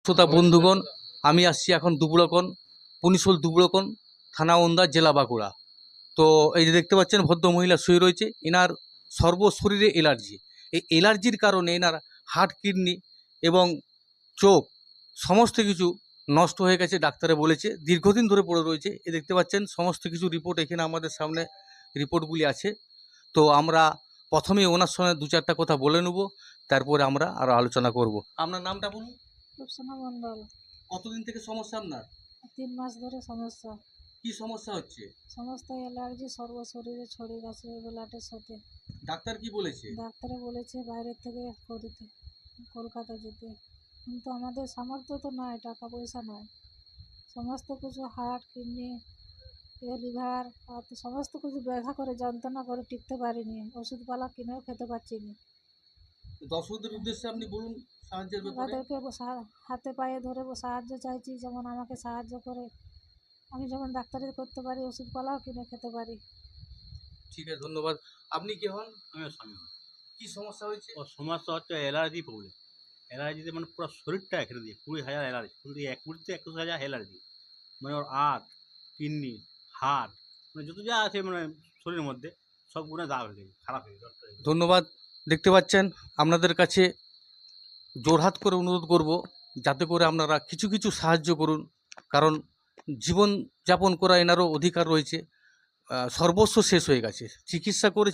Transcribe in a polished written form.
শ্রোতা বন্ধুগণ, আমি আসছি এখন দুবড়কন, পুনিশোল দুবড়কন, থানা ওন্দা, জেলা বাঁকুড়া। তো এই যে দেখতে পাচ্ছেন ভদ্র মহিলা শুয়ে রয়েছে, এনার সর্বশরীরে এলার্জি। এই এলার্জির কারণে এনার হার্ট, কিডনি এবং চোখ সমস্ত কিছু নষ্ট হয়ে গেছে, ডাক্তারে বলেছে। দীর্ঘদিন ধরে পড়ে রয়েছে। এ দেখতে পাচ্ছেন সমস্ত কিছু রিপোর্ট এখানে আমাদের সামনে রিপোর্টগুলি আছে। তো আমরা প্রথমে ওনার সঙ্গে দু চারটা কথা বলে নেব, তারপরে আমরা আরও আলোচনা করব। আপনার নামটা বলুন। রূপসানা মণ্ডল। কতদিন থেকে সমস্যা আপনার? 3 মাস ধরে সমস্যা। কি সমস্যা হচ্ছে? সমস্ত অ্যালার্জি সর্ব শরীরে ছড়িয়ে গেছে ব্লাডের সাথে। ডাক্তার কি বলেছে? ডাক্তারে বলেছে বাইরের থেকে করিতে, কলকাতা যেতে। কিন্তু আমাদের সামর্থ্য তো নাই, টাকা পয়সা নাই। সমস্ত কিছু হার্ট, কিডনি, লিভার আর তো সমস্ত কিছু ব্যথা করে, যন্ত্রণা করে টিকতে পারিনি। ওষুধপালা কিনেও খেতে পারছি না। দর্শকদের উদ্দেশ্যে আপনি বলুন সাহায্যের ব্যাপারে। তাদেরকে হাতে পায়ে ধরে সাহায্য চাইছি, যেমন আমাকে সাহায্য করে আমি যেমন ডাক্তারি করতে পারি, ওষুধপালাও কিনে খেতে পারি। ঠিক আছে, ধন্যবাদ। আপনি কে হন? আমি স্বামী। কি সমস্যা হয়েছে? ওর সমস্যা হচ্ছে অ্যালার্জি প্রবলেম। অ্যালার্জিতে মানে পুরো শরীরটা এখানে দিয়ে 20,000 অ্যালার্জি, শুধু 1 21,000 অ্যালার্জি। মানে ওর আঁত, কিডনি, হার্ট, মানে যত যা আছে মানে শরীরের মধ্যে সবগুলো দাগ হয়ে গেছে, খারাপ হয়ে গেছে। ধন্যবাদ। দেখতে পাচ্ছেন, আপনাদের কাছে জোরহাত করে অনুরোধ করব যাতে করে আপনারা কিছু কিছু সাহায্য করুন, কারণ জীবন যাপন করা এনারও অধিকার রয়েছে। সর্বস্ব শেষ হয়ে গেছে, চিকিৎসা করে